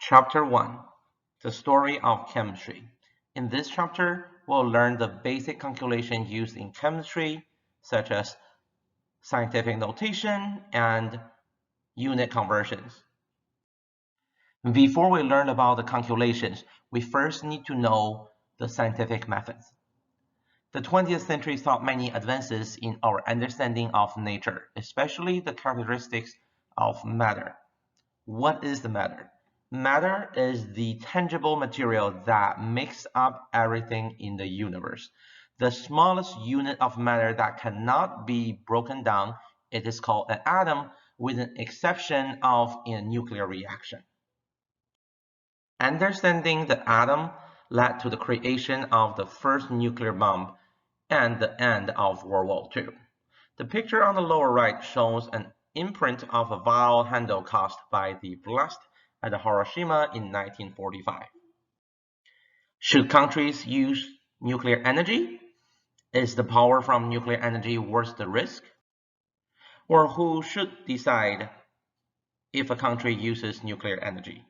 Chapter 1, The Story of Chemistry. In this chapter, we'll learn the basic calculations used in chemistry, such as scientific notation and unit conversions. Before we learn about the calculations, we first need to know the scientific methods. The 20th century saw many advances in our understanding of nature, especially the characteristics of matter. What is the matter? Matter is the tangible material that makes up everything in the universe. The smallest unit of matter that cannot be broken down, it is called an atom, with an exception of in a nuclear reaction. Understanding the atom led to the creation of the first nuclear bomb and the end of World War II. The picture on the lower right shows an imprint of a vial handle caused by the blast at Hiroshima in 1945. Should countries use nuclear energy? Is the power from nuclear energy worth the risk? Or who should decide if a country uses nuclear energy?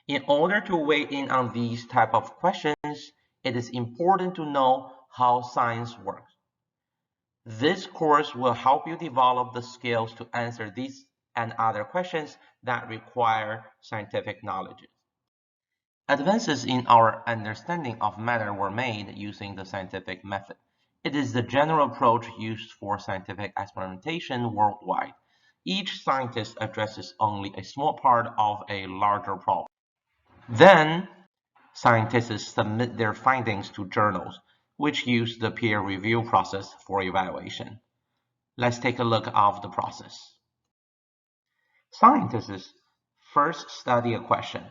In order to weigh in on these type of questions, it is important to know how science works. This course will help you develop the skills to answer these and other questions that require scientific knowledge. Advances in our understanding of matter were made using the scientific method. It is the general approach used for scientific experimentation worldwide. Each scientist addresses only a small part of a larger problem. Then, scientists submit their findings to journals, which use the peer review process for evaluation. Let's take a look at the process. Scientists first study a question.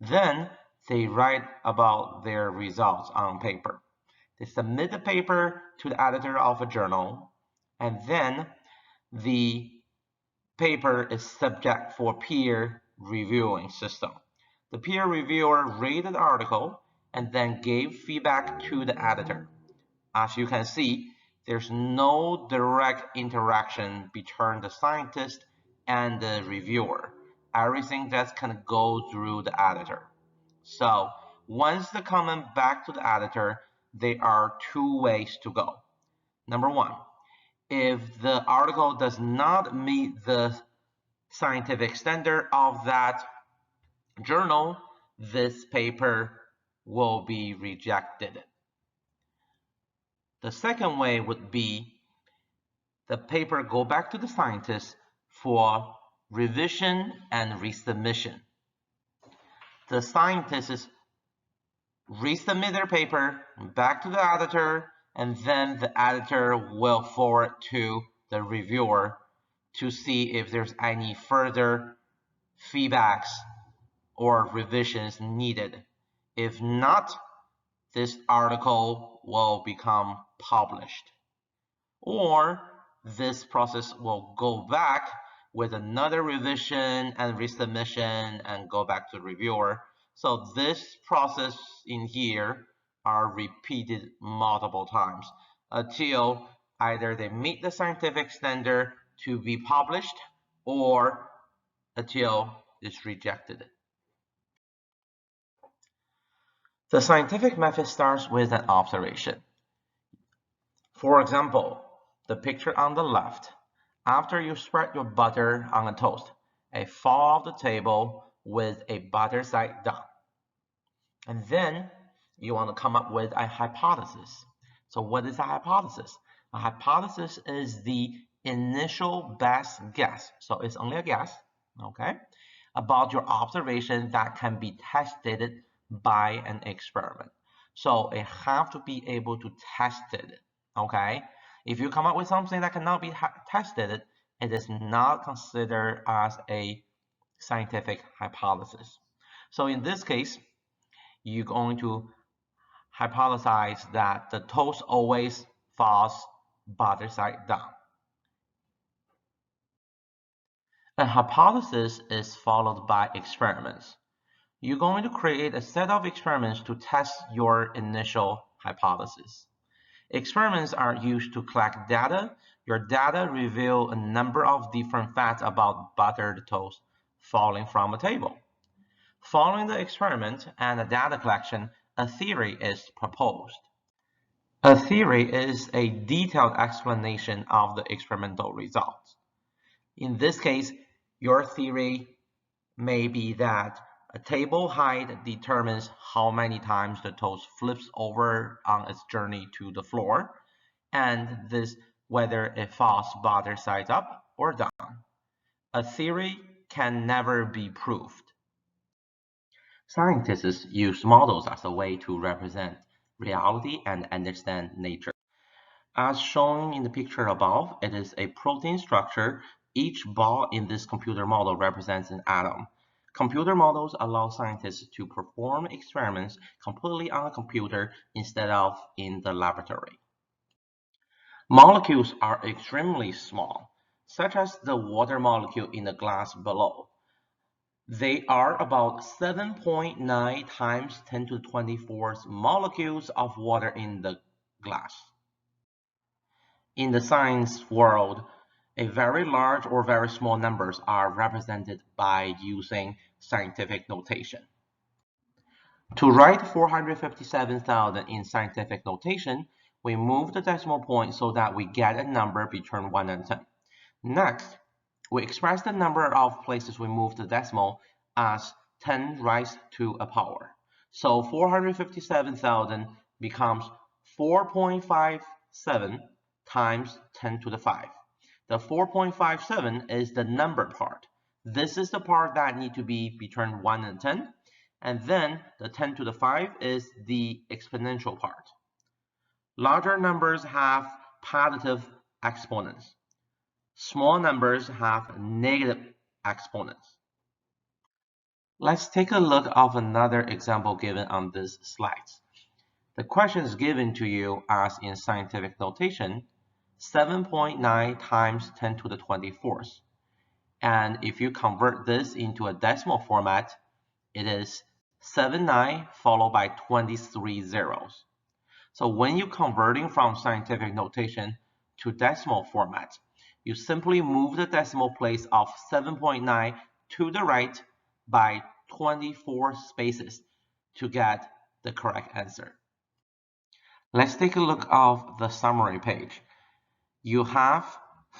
Then they write about their results on paper. They submit the paper to the editor of a journal, and then the paper is subject for peer reviewing system. The peer reviewer rated the article and then gave feedback to the editor. As you can see, there's no direct interaction between the scientist and the reviewer. Everything just kind of goes through the editor. So once the comment back to the editor, there are two ways to go. Number one, if the article does not meet the scientific standard of that journal, this paper will be rejected. The second way would be the paper go back to the scientist for revision and resubmission. The scientists resubmit their paper back to the editor, and then the editor will forward to the reviewer to see if there's any further feedbacks or revisions needed. If not, this article will become published. Or this process will go back with another revision and resubmission and go back to the reviewer. So this process in here are repeated multiple times until either they meet the scientific standard to be published or until it's rejected. The scientific method starts with an observation. For example, the picture on the left, after you spread your butter on a toast, it falls off the table with a butter side down. And then you want to come up with a hypothesis. So what is a hypothesis? A hypothesis is the initial best guess. So it's only a guess, okay, about your observation that can be tested by an experiment. So it have to be able to test it, okay? If you come up with something that cannot be tested, it is not considered as a scientific hypothesis. So in this case, you're going to hypothesize that the toast always falls butter side down. A hypothesis is followed by experiments. You're going to create a set of experiments to test your initial hypothesis. Experiments are used to collect data. Your data reveal a number of different facts about buttered toast falling from a table. Following the experiment and the data collection, a theory is proposed. A theory is a detailed explanation of the experimental results. In this case, your theory may be that a table height determines how many times the toast flips over on its journey to the floor, and this whether it falls bottom side up or down. A theory can never be proved. Scientists use models as a way to represent reality and understand nature. As shown in the picture above, it is a protein structure. Each ball in this computer model represents an atom. Computer models allow scientists to perform experiments completely on a computer instead of in the laboratory. Molecules are extremely small, such as the water molecule in the glass below. They are about 7.9 times 10 to the 24th molecules of water in the glass. In the science world, a very large or very small numbers are represented by using scientific notation. To write 457,000 in scientific notation, we move the decimal point so that we get a number between 1 and 10. Next, we express the number of places we move the decimal as 10 raised to a power. So 457,000 becomes 4.57 times 10 to the 5. The 4.57 is the number part. This is the part that needs to be between 1 and 10. And then the 10 to the 5 is the exponential part. Larger numbers have positive exponents. Small numbers have negative exponents. Let's take a look at another example given on this slide. The question is given to you as in scientific notation, 7.9 times 10 to the 24th. And if you convert this into a decimal format, it is 79 followed by 23 zeros. So when you're converting from scientific notation to decimal format, you simply move the decimal place of 7.9 to the right by 24 spaces to get the correct answer. Let's take a look at the summary page. You have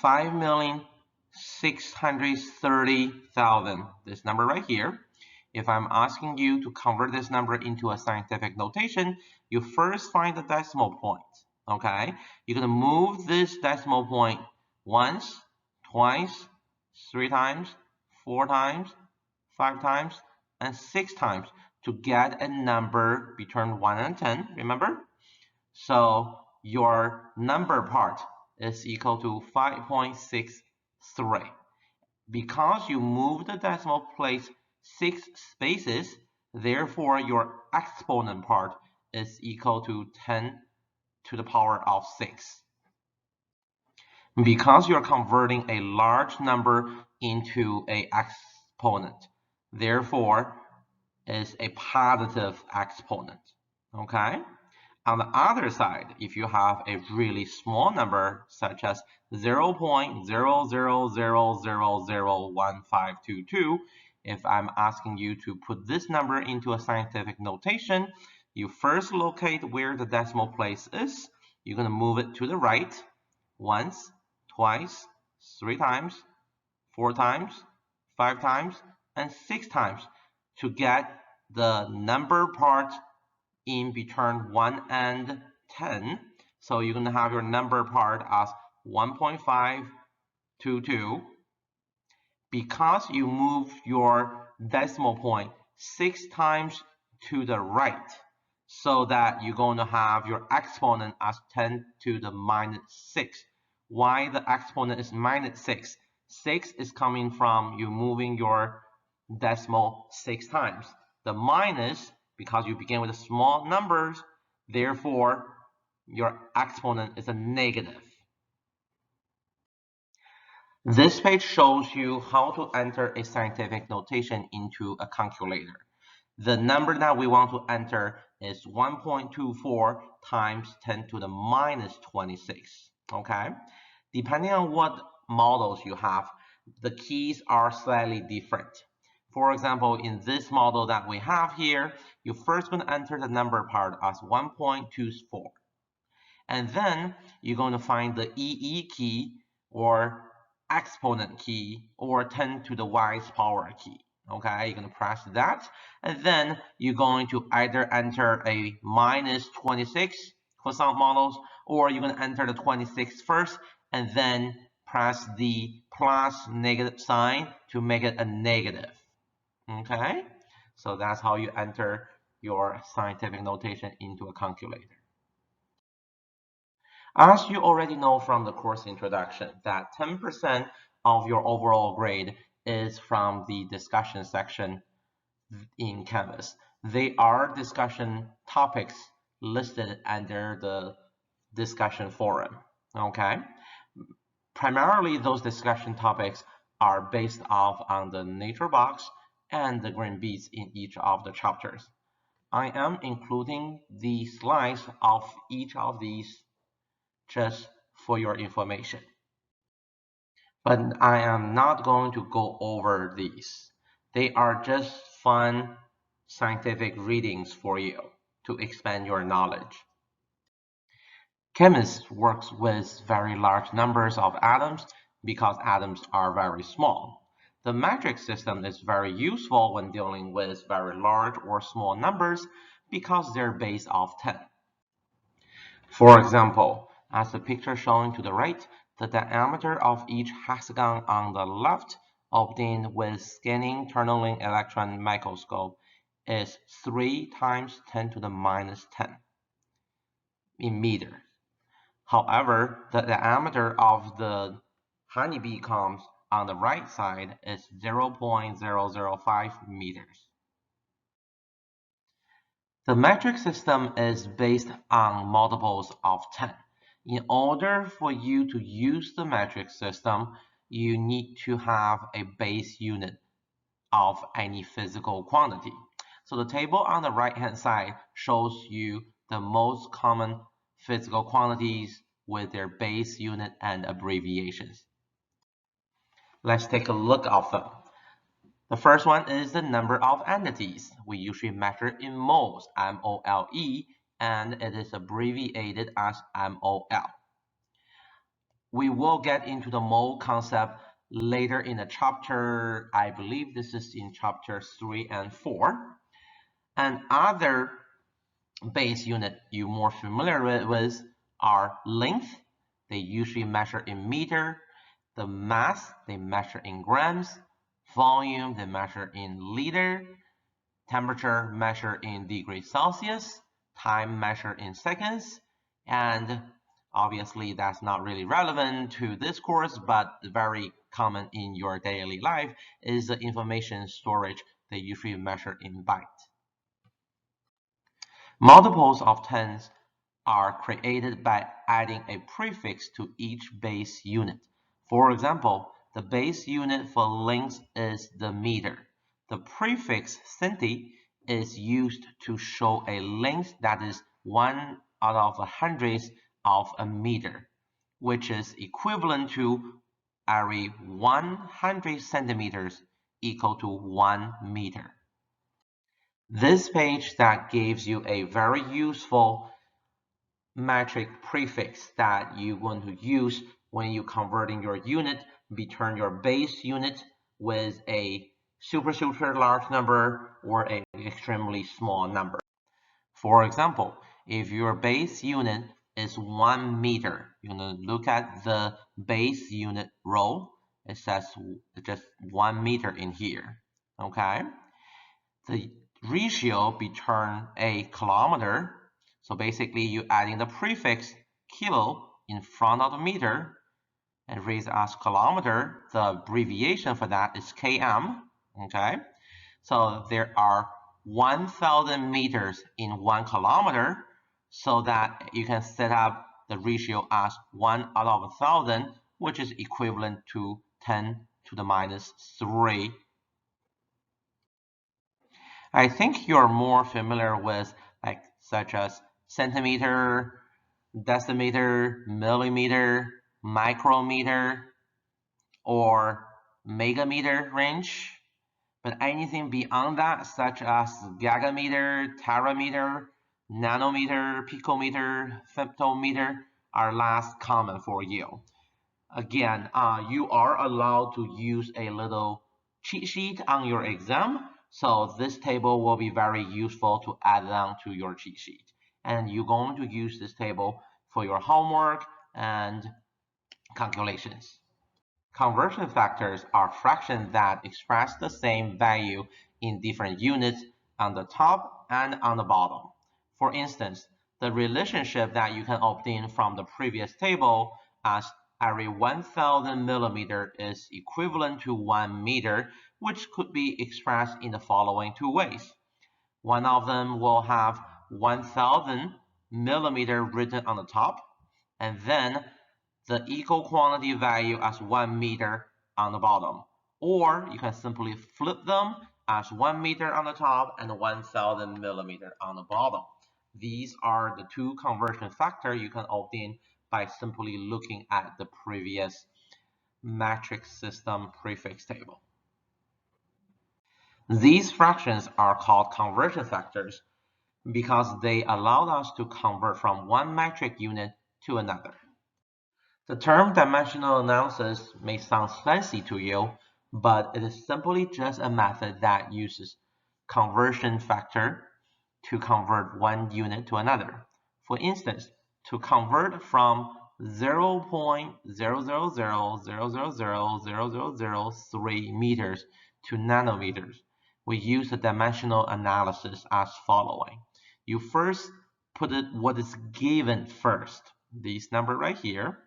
5,630,000, this number right here. If I'm asking you to convert this number into a scientific notation, you first find the decimal point, okay? You're going to move this decimal point once, twice, 3 times, 4 times, 5 times, and 6 times to get a number between 1 and 10, remember? So your number part is equal to 5.63. Because you move the decimal place 6 spaces, therefore your exponent part is equal to 10 to the power of 6. Because you're converting a large number into an exponent, therefore is a positive exponent, okay? On the other side, if you have a really small number such as 0.000001522, if I'm asking you to put this number into a scientific notation, you first locate where the decimal place is. You're going to move it to the right once, twice, 3 times, 4 times, 5 times, and 6 times to get the number part in between 1 and 10. So you're going to have your number part as 1.522. Because you move your decimal point 6 times to the right, so that you're going to have your exponent as 10 to the minus 6. Why the exponent is minus 6? 6 is coming from you moving your decimal 6 times. The minus, because you begin with small numbers, therefore your exponent is a negative. This page shows you how to enter a scientific notation into a calculator. The number that we want to enter is 1.24 times 10 to the minus 26, okay? Depending on what models you have, the keys are slightly different. For example, in this model that we have here, you're first going to enter the number part as 1.24. And then you're going to find the EE key or exponent key or 10 to the y's power key. Okay, you're going to press that. And then you're going to either enter a minus 26 for some models, or you're going to enter the 26 first and then press the plus negative sign to make it a negative. Okay, so that's how you enter your scientific notation into a calculator. As you already know from the course introduction, that 10% of your overall grade is from the discussion section in Canvas. They are discussion topics listed under the discussion forum. Okay, primarily those discussion topics are based off on the nature box and the green beads in each of the chapters. I am including the slides of each of these just for your information. But I am not going to go over these. They are just fun scientific readings for you to expand your knowledge. Chemists work with very large numbers of atoms because atoms are very small. The metric system is very useful when dealing with very large or small numbers because they're based off 10. For example, as the picture showing to the right, the diameter of each hexagon on the left obtained with scanning tunneling electron microscope is 3 times 10 to the minus 10 in meters. However, the diameter of the honeybee combs on the right side is 0.005 meters. The metric system is based on multiples of 10. In order for you to use the metric system, you need to have a base unit of any physical quantity. So the table on the right-hand side shows you the most common physical quantities with their base unit and abbreviations. Let's take a look at them. The first one is the number of entities. We usually measure in moles, M-O-L-E, and it is abbreviated as MOL. We will get into the mole concept later in the chapter. I believe this is in chapters 3 and 4. And other base unit you're more familiar with are length. They usually measure in meter. The mass, they measure in grams. Volume, they measure in liter. Temperature, measure in degrees Celsius. Time, measure in seconds. And obviously, that's not really relevant to this course, but very common in your daily life is the information storage. They usually measure in bytes. Multiples of 10s are created by adding a prefix to each base unit. For example, the base unit for length is the meter. The prefix centi is used to show a length that is 1 out of 100th of a meter, which is equivalent to every 100 centimeters equal to 1 meter. This page that gives you a very useful metric prefix that you want to use when you're converting your unit between your base unit with a super large number or an extremely small number. For example, if your base unit is 1 meter, you're going to look at the base unit row. It says just 1 meter in here. Okay, the ratio between a kilometer. So basically, you're adding the prefix kilo in front of the meter and raise as kilometer. The abbreviation for that is km. Okay, so there are 1,000 meters in 1 kilometer, so that you can set up the ratio as 1 out of 1,000, which is equivalent to 10 to the minus 3. I think you're more familiar with such as centimeter, decimeter, millimeter, micrometer, or megameter range. But anything beyond that, such as gagameter, terameter, nanometer, picometer, femtometer, are less common for you. Again, you are allowed to use a little cheat sheet on your exam. So this table will be very useful to add on to your cheat sheet. And you're going to use this table for your homework and calculations. Conversion factors are fractions that express the same value in different units on the top and on the bottom. For instance, the relationship that you can obtain from the previous table as every 1000 millimeter is equivalent to 1 meter, which could be expressed in the following two ways. One of them will have 1000 millimeter written on the top, and then the equal quantity value as 1 meter on the bottom. Or you can simply flip them as 1 meter on the top and 1000 millimeter on the bottom. These are the two conversion factors you can obtain by simply looking at the previous metric system prefix table. These fractions are called conversion factors because they allow us to convert from one metric unit to another. The term dimensional analysis may sound fancy to you, but it is simply just a method that uses conversion factor to convert one unit to another. For instance, to convert from 0.000000003 meters to nanometers, we use the dimensional analysis as following. You first put what is given first, this number right here,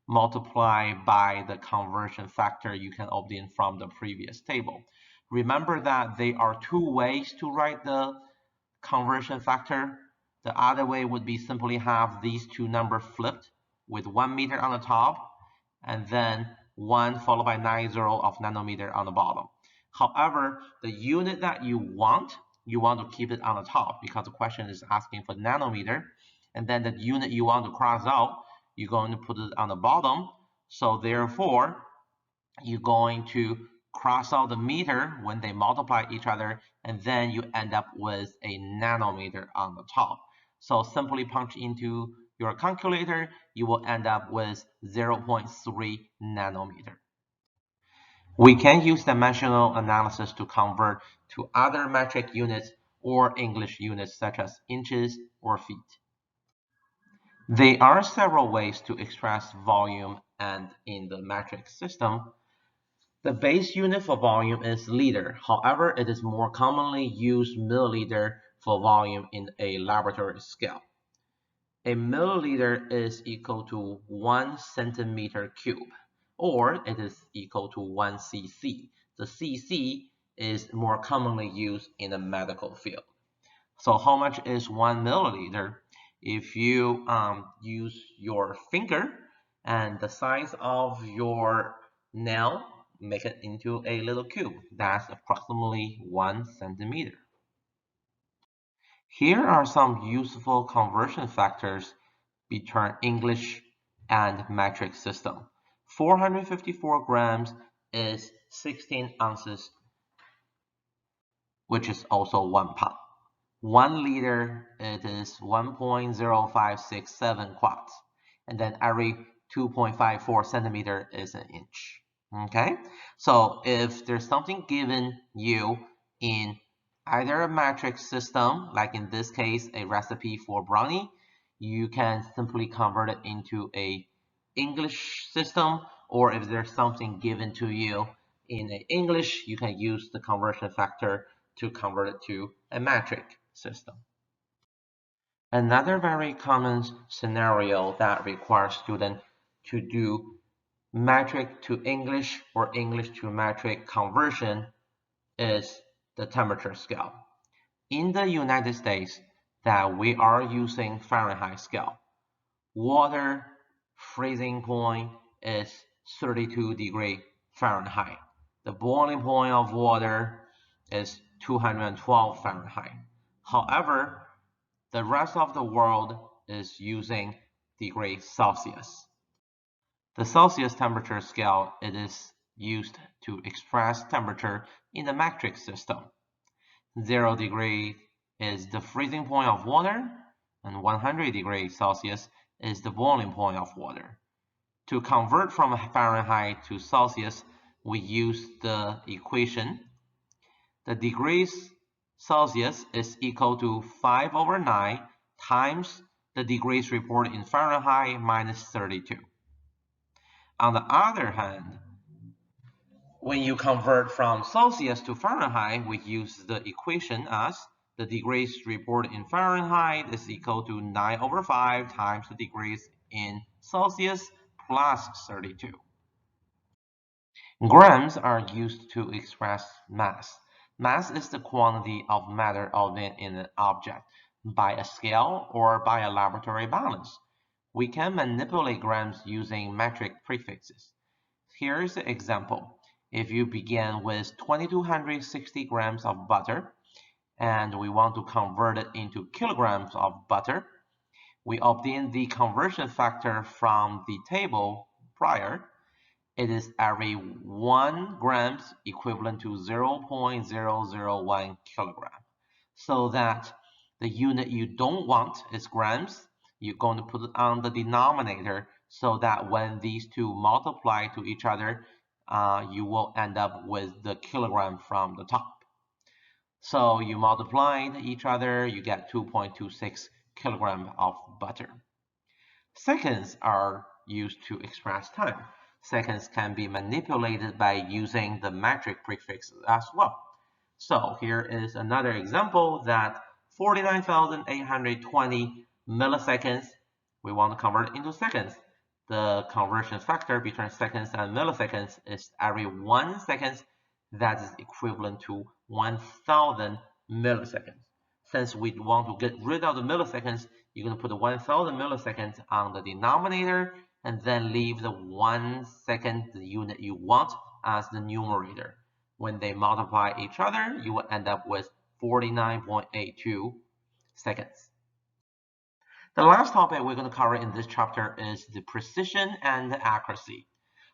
multiply by the conversion factor you can obtain from the previous table. Remember that there are two ways to write the conversion factor. The other way would be simply have these two numbers flipped with 1 meter on the top and then 1 followed by 90 of nanometer on the bottom. However, the unit that you want to keep it on the top because the question is asking for nanometer, and then the unit you want to cross out, you're going to put it on the bottom. So therefore, you're going to cross out the meter when they multiply each other, and then you end up with a nanometer on the top. So simply punch into your calculator, you will end up with 0.3 nanometer. We can use dimensional analysis to convert to other metric units or English units such as inches or feet. There are several ways to express volume and in the metric system. The base unit for volume is liter. However, it is more commonly used milliliter for volume in a laboratory scale. A milliliter is equal to 1 centimeter cube, or it is equal to 1 cc. The cc is more commonly used in the medical field. So how much is 1 milliliter? If you use your finger and the size of your nail, make it into a little cube. That's approximately 1 centimeter. Here are some useful conversion factors between English and metric system. 454 grams is 16 ounces, which is also 1 pound. 1 liter, it is 1.0567 quarts. And then every 2.54 centimeter is an inch. Okay, so if there's something given you in either a metric system, like in this case, a recipe for brownie, you can simply convert it into a English system, or if there's something given to you in English, you can use the conversion factor to convert it to a metric system. Another very common scenario that requires students to do metric to English or English to metric conversion is the temperature scale. In the United States, that we are using Fahrenheit scale. Water freezing point is 32 degrees Fahrenheit. The boiling point of water is 212 Fahrenheit. However, the rest of the world is using degrees Celsius. The Celsius temperature scale, it is used to express temperature in the metric system. 0 degrees is the freezing point of water, and 100 degrees Celsius is the boiling point of water. To convert from Fahrenheit to Celsius, we use the equation. The degrees Celsius is equal to 5/9 times the degrees reported in Fahrenheit minus 32. On the other hand, when you convert from Celsius to Fahrenheit, we use the equation as the degrees reported in Fahrenheit is equal to 9/5 times the degrees in Celsius plus 32. Grams are used to express mass. Mass is the quantity of matter obtained in an object by a scale or by a laboratory balance. We can manipulate grams using metric prefixes. Here is an example. If you begin with 2260 grams of butter and we want to convert it into kilograms of butter, we obtain the conversion factor from the table prior. It is every 1 gram equivalent to 0.001 kilogram. So that the unit you don't want is grams. You're going to put it on the denominator so that when these two multiply to each other, you will end up with the kilogram from the top. So you multiply each other, you get 2.26 kilogram of butter. Seconds are used to express time. Seconds can be manipulated by using the metric prefix as well. So here is another example that 49,820 milliseconds, we want to convert it into seconds. The conversion factor between seconds and milliseconds is every 1 second, that is equivalent to 1,000 milliseconds. Since we want to get rid of the milliseconds, you're going to put 1,000 milliseconds on the denominator and then leave the 1 second, the unit you want, as the numerator. When they multiply each other, you will end up with 49.82 seconds. The last topic we're going to cover in this chapter is the precision and accuracy.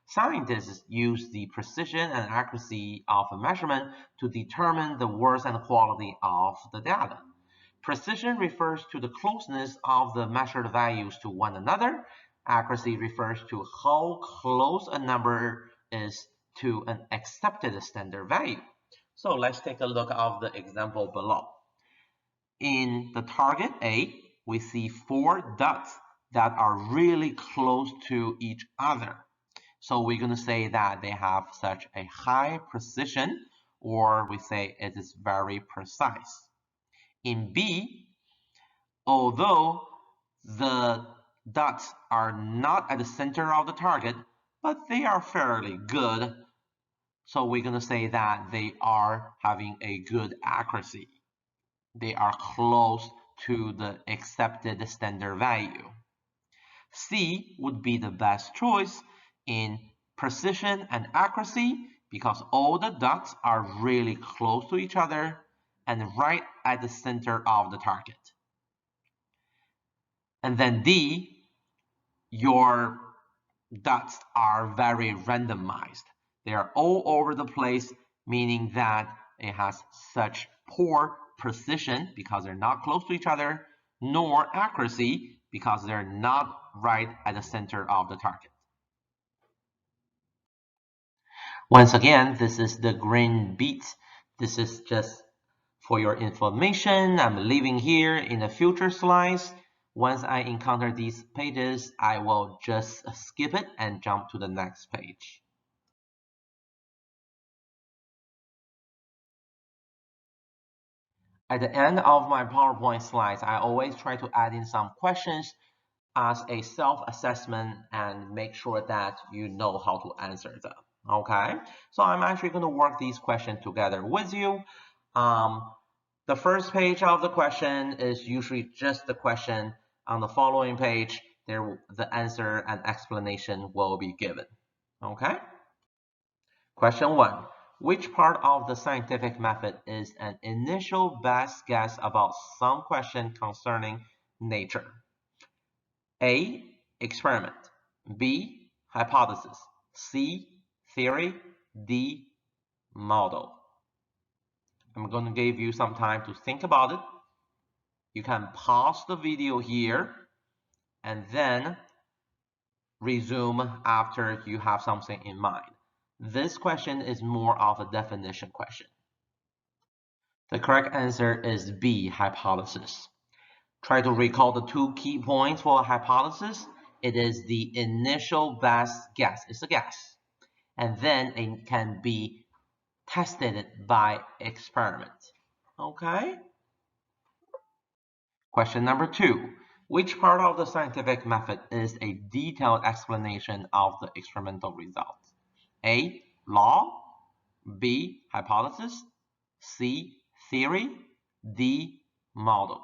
Scientists use the precision and accuracy of a measurement to determine the worth and quality of the data. Precision refers to the closeness of the measured values to one another. Accuracy refers to how close a number is to an accepted standard value. So let's take a look at the example below. In the target A, we see 4 dots that are really close to each other. So we're going to say that they have such a high precision, or we say it is very precise. In B, although the dots are not at the center of the target, but they are fairly good, so we're going to say that they are having a good accuracy. They are close to the accepted standard value. C would be the best choice in precision and accuracy because all the dots are really close to each other and right at the center of the target. And then D, your dots are very randomized. They are all over the place, meaning that it has such poor precision because they're not close to each other, nor accuracy because they're not right at the center of the target. Once again, this is the green beat. This is just for your information. I'm leaving here in the future slides. Once I encounter these pages, I will just skip it and jump to the next page. At the end of my PowerPoint slides, I always try to add in some questions as a self-assessment and make sure that you know how to answer them. Okay, so I'm actually going to work these questions together with you. The first page of the question is usually just the question. On the following page, the answer and explanation will be given. Okay? Question 1. Which part of the scientific method is an initial best guess about some question concerning nature? A. Experiment. B. Hypothesis. C. Theory. D, model. I'm going to give you some time to think about it. You can pause the video here and then resume after you have something in mind. This question is more of a definition question. The correct answer is B, hypothesis. Try to recall the two key points for a hypothesis. It is the initial best guess. It's a guess. And then it can be tested by experiment. Okay? Question number 2. Which part of the scientific method is a detailed explanation of the experimental results? A, law, B, hypothesis, C, theory, D, model.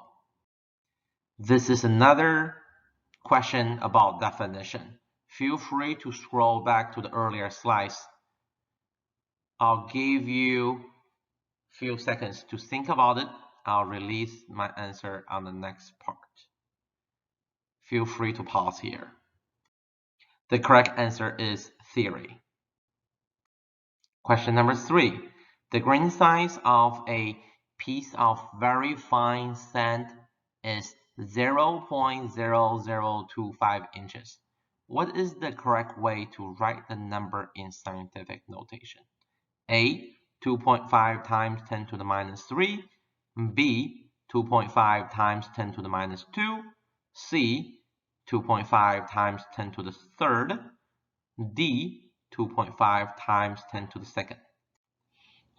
This is another question about definition. Feel free to scroll back to the earlier slides. I'll give you a few seconds to think about it. I'll release my answer on the next part. Feel free to pause here. The correct answer is theory. Question number 3. The grain size of a piece of very fine sand is 0.0025 inches. What is the correct way to write the number in scientific notation? A, 2.5 times 10 to the minus 3, B, 2.5 times 10 to the minus 2, C, 2.5 times 10 to the third, D, 2.5 times 10 to the second.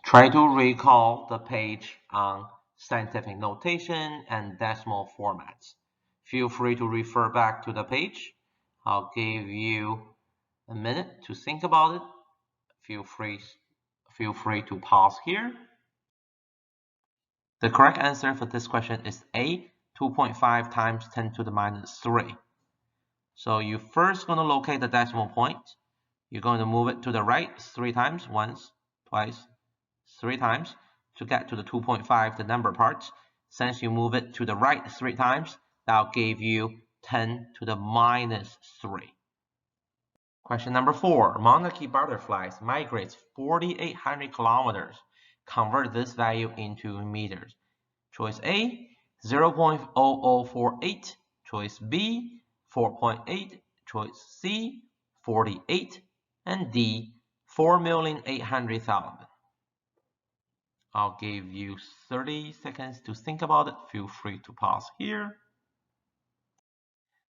Try to recall the page on scientific notation and decimal formats. Feel free to refer back to the page. I'll give you a minute to think about it. Feel free to pause here. The correct answer for this question is A, 2.5 times 10 to the minus 3. So you're first going to locate the decimal point. You're going to move it to the right 3 times, once, twice, 3 times, to get to the 2.5, the number part. Since you move it to the right 3 times, that'll give you 10 to the minus 3. Question number 4. Monarchy butterflies migrates 4,800 kilometers. Convert this value into meters. Choice A, 0.0048. Choice B, 4.8. Choice C, 48. And D, 4,800,000. I'll give you 30 seconds to think about it. Feel free to pause here.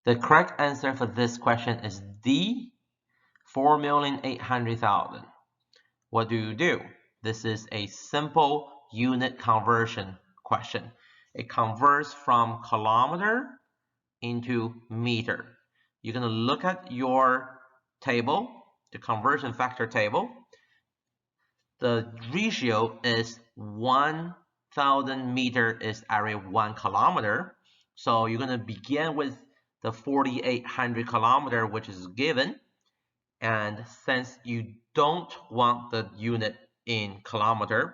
The correct answer for this question is D, 4,800,000. What do? This is a simple unit conversion question. It converts from kilometer into meter. You're going to look at your table, the conversion factor table. The ratio is 1,000 meter is area 1 kilometer. So you're going to begin with the 4,800 kilometer, which is given. And since you don't want the unit in kilometer,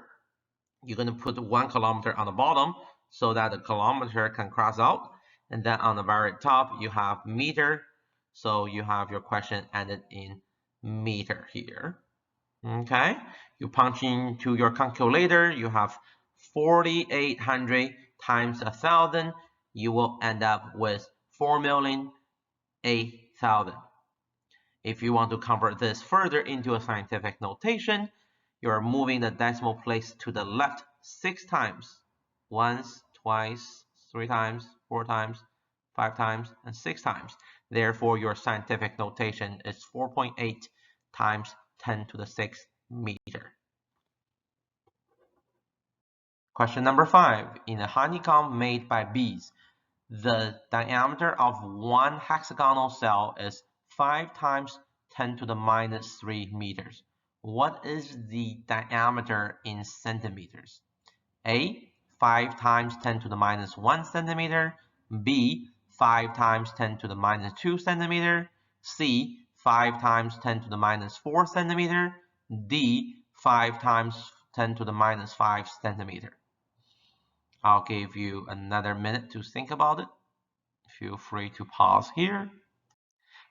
you're going to put 1 kilometer on the bottom so that the kilometer can cross out. And then on the very top, you have meter. So you have your question ended in meter here. Okay, you punch into your calculator, you have 4,800 times 1,000, you will end up with 4,008,000. If you want to convert this further into a scientific notation, you are moving the decimal place to the left 6 times. Once, twice, 3 times, 4 times, 5 times, and 6 times. Therefore, your scientific notation is 4.8 times 10 to the 6th meter. Question number 5. In a honeycomb made by bees, the diameter of one hexagonal cell is 5 times 10 to the minus 3 meters. What is the diameter in centimeters? A, 5 times 10 to the minus 1 centimeter. B, 5 times 10 to the minus 2 centimeter. C, 5 times 10 to the minus 4 centimeter. D, 5 times 10 to the minus 5 centimeter. I'll give you another minute to think about it. Feel free to pause here.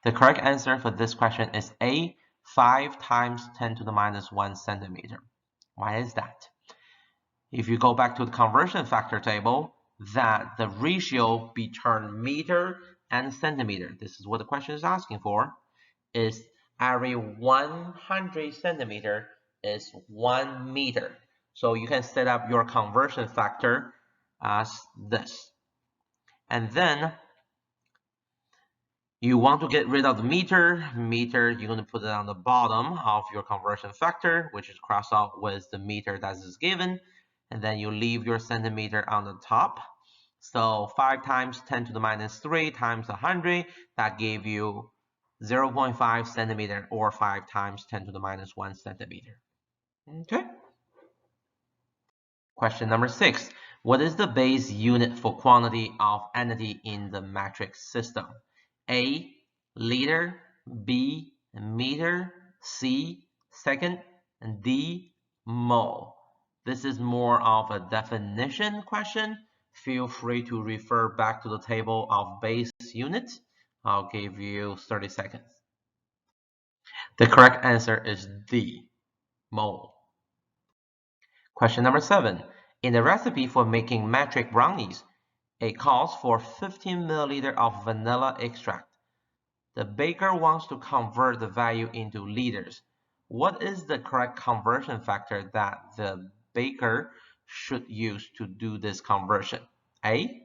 The correct answer for this question is A, 5 times 10 to the minus 1 centimeter. Why is that? If you go back to the conversion factor table, that the ratio between meter and centimeter, this is what the question is asking for, is every 100 centimeter is 1 meter. So you can set up your conversion factor as this. And then you want to get rid of the meter. Meter, you're going to put it on the bottom of your conversion factor, which is crossed out with the meter that is given. And then you leave your centimeter on the top. So 5 times 10 to the minus 3 times 100, that gave you 0.5 centimeter, or 5 times 10 to the minus 1 centimeter. Okay. Question number 6. What is the base unit for quantity of entity in the metric system? A, liter, B, meter, C, second, and D, mole. This is more of a definition question. Feel free to refer back to the table of base units. I'll give you 30 seconds. The correct answer is D, mole. Question number 7. In the recipe for making metric brownies, it calls for 15 milliliters of vanilla extract. The baker wants to convert the value into liters. What is the correct conversion factor that the baker should use to do this conversion? A,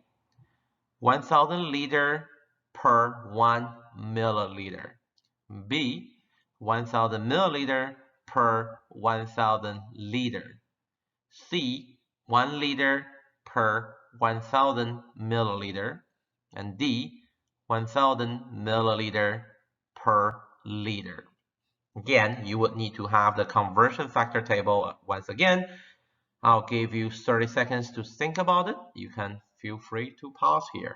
1000 liter per 1 milliliter. B, 1000 milliliter per 1000 liter. C, 1 liter per 1000 milliliter. And D, 1000 milliliter per liter. Again, you would need to have the conversion factor table once again. I'll give you 30 seconds to think about it. You can feel free to pause here.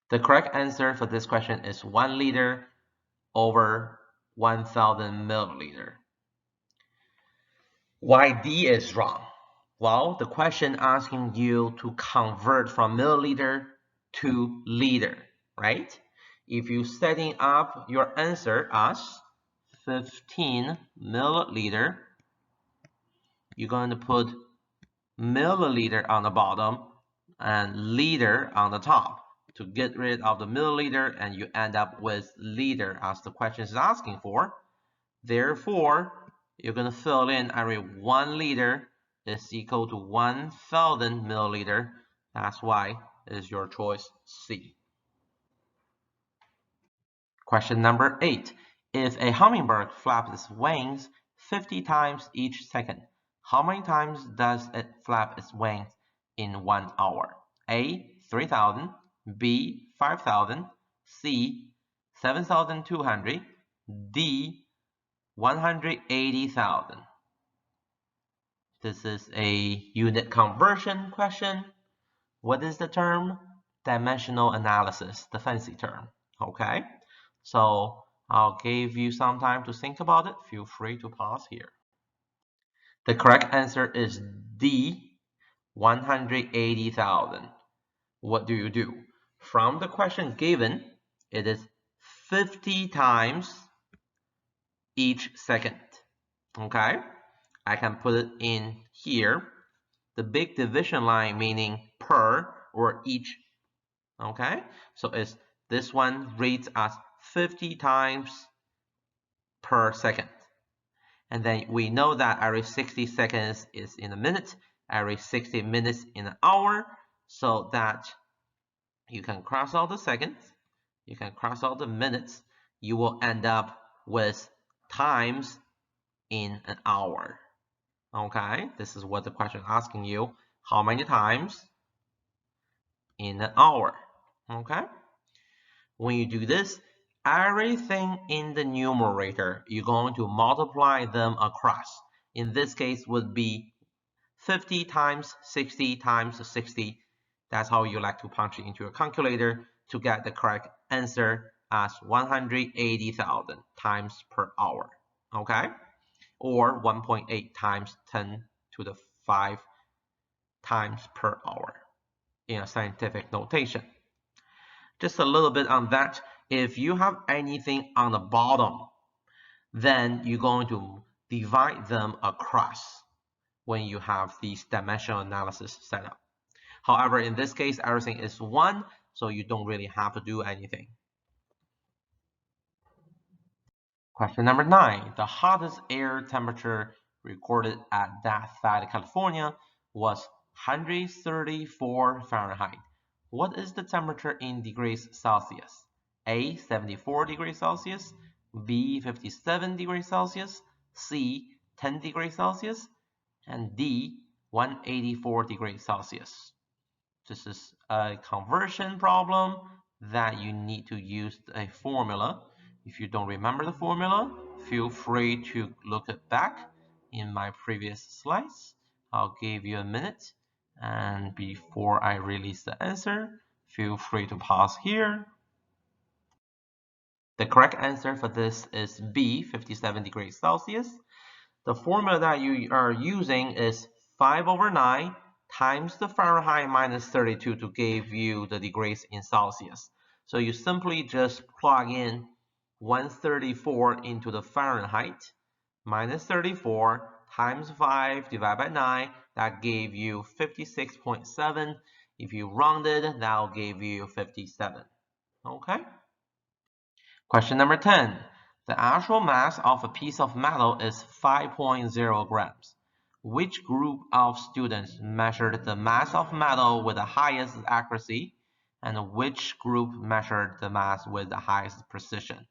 The correct answer for this question is 1 liter over 1000 milliliter. Why D is wrong? Well, the question asking you to convert from milliliter to liter, right? If you're setting up your answer as 15 milliliter, you're going to put milliliter on the bottom and liter on the top to get rid of the milliliter, and you end up with liter as the question is asking for. Therefore, you're going to fill in every 1 liter is equal to 1000 milliliter. That's why it is your choice C. Question number 8. If a hummingbird flaps its wings 50 times each second, how many times does it flap its wings in 1 hour? A, 3000, B, 5000, C, 7200, D, 180,000. This is a unit conversion question. What is the term? Dimensional analysis, the fancy term. Okay, so I'll give you some time to think about it. Feel free to pause here. The correct answer is D, 180,000. What do you do? From the question given, it is 50 times each second. Okay, I can put it in here. The big division line meaning per or each. Okay, so it's this one reads as 50 times per second. And then we know that every 60 seconds is in a minute, every 60 minutes in an hour, so that you can cross out the seconds, you can cross out the minutes, you will end up with times in an hour. Okay, this is what the question is asking you. How many times in an hour? Okay, when you do this, everything in the numerator, you're going to multiply them across. In this case, would be 50 times 60 times 60. That's how you like to punch it into your calculator to get the correct answer as 180,000 times per hour. Okay, or 1.8 times 10 to the 5 times per hour in a scientific notation. Just a little bit on that. If you have anything on the bottom, then you're going to divide them across when you have these dimensional analysis set up. However, in this case, everything is 1, so you don't really have to do anything. Question number 9. The hottest air temperature recorded at Death Valley, California was 134 Fahrenheit. What is the temperature in degrees Celsius? A. 74 degrees Celsius, B. 57 degrees Celsius, C. 10 degrees Celsius, and D. 184 degrees Celsius. This is a conversion problem that you need to use a formula. If you don't remember the formula, feel free to look it back in my previous slides. I'll give you a minute, and before I release the answer, feel free to pause here. The correct answer for this is B, 57 degrees Celsius. The formula that you are using is 5/9 times the Fahrenheit minus 32 to give you the degrees in Celsius. So you simply just plug in 134 into the Fahrenheit, minus 34 times 5 divided by 9, that gave you 56.7. If you rounded, that'll give you 57. Okay? Question number 10. The actual mass of a piece of metal is 5.0 grams. Which group of students measured the mass of metal with the highest accuracy, and which group measured the mass with the highest precision?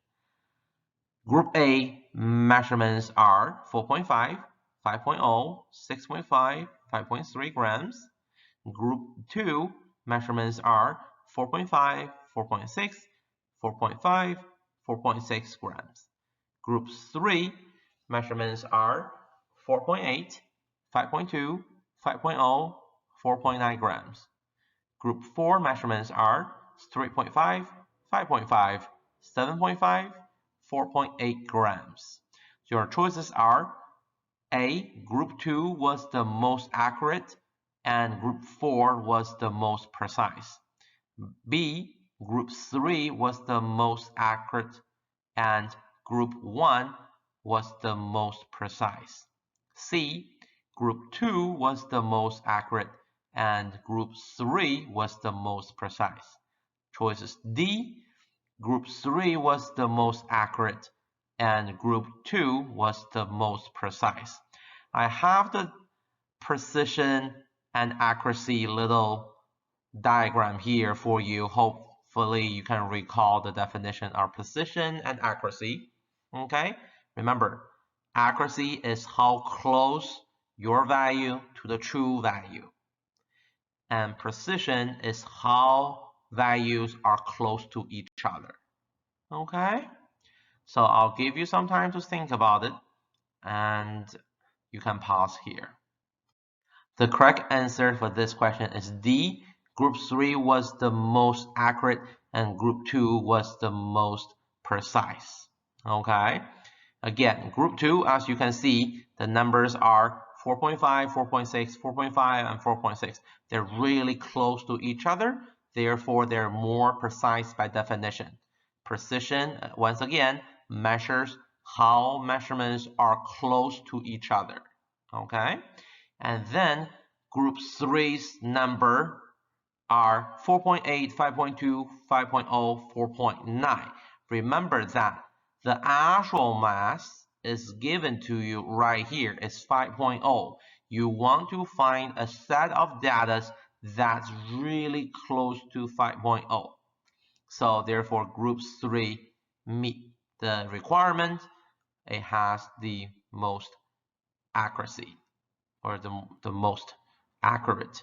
Group A measurements are 4.5, 5.0, 6.5, 5.3 grams. Group 2 measurements are 4.5, 4.6, 4.5, 4.6 grams. Group 3 measurements are 4.8, 5.2, 5.0, 4.9 grams. Group 4 measurements are 3.5, 5.5, 7.5, 4.8 grams. Your choices are A. Group 2 was the most accurate and Group 4 was the most precise. B. Group 3 was the most accurate and Group 1 was the most precise. C. Group 2 was the most accurate and Group 3 was the most precise. Choices D. Group 3 was the most accurate and Group 2 was the most precise. I have the precision and accuracy little diagram here for you. Hopefully you can recall the definition of precision and accuracy. Okay, remember, accuracy is how close your value to the true value, and precision is how values are close to each other. Okay, so I'll give you some time to think about it, and you can pause here. The correct answer for this question is D. Group 3 was the most accurate and Group 2 was the most precise. Okay, again, Group 2, as you can see, the numbers are 4.5, 4.6, 4.5, and 4.6. They're really close to each other, therefore they're more precise by definition. Precision, once again, measures how measurements are close to each other. Okay, and then Group 3's number are 4.8, 5.2, 5.0, 4.9. Remember that the actual mass is given to you right here. It's 5.0. You want to find a set of data that's really close to 5.0. So therefore, Group 3 meet the requirement. It has the most accuracy, or the most accurate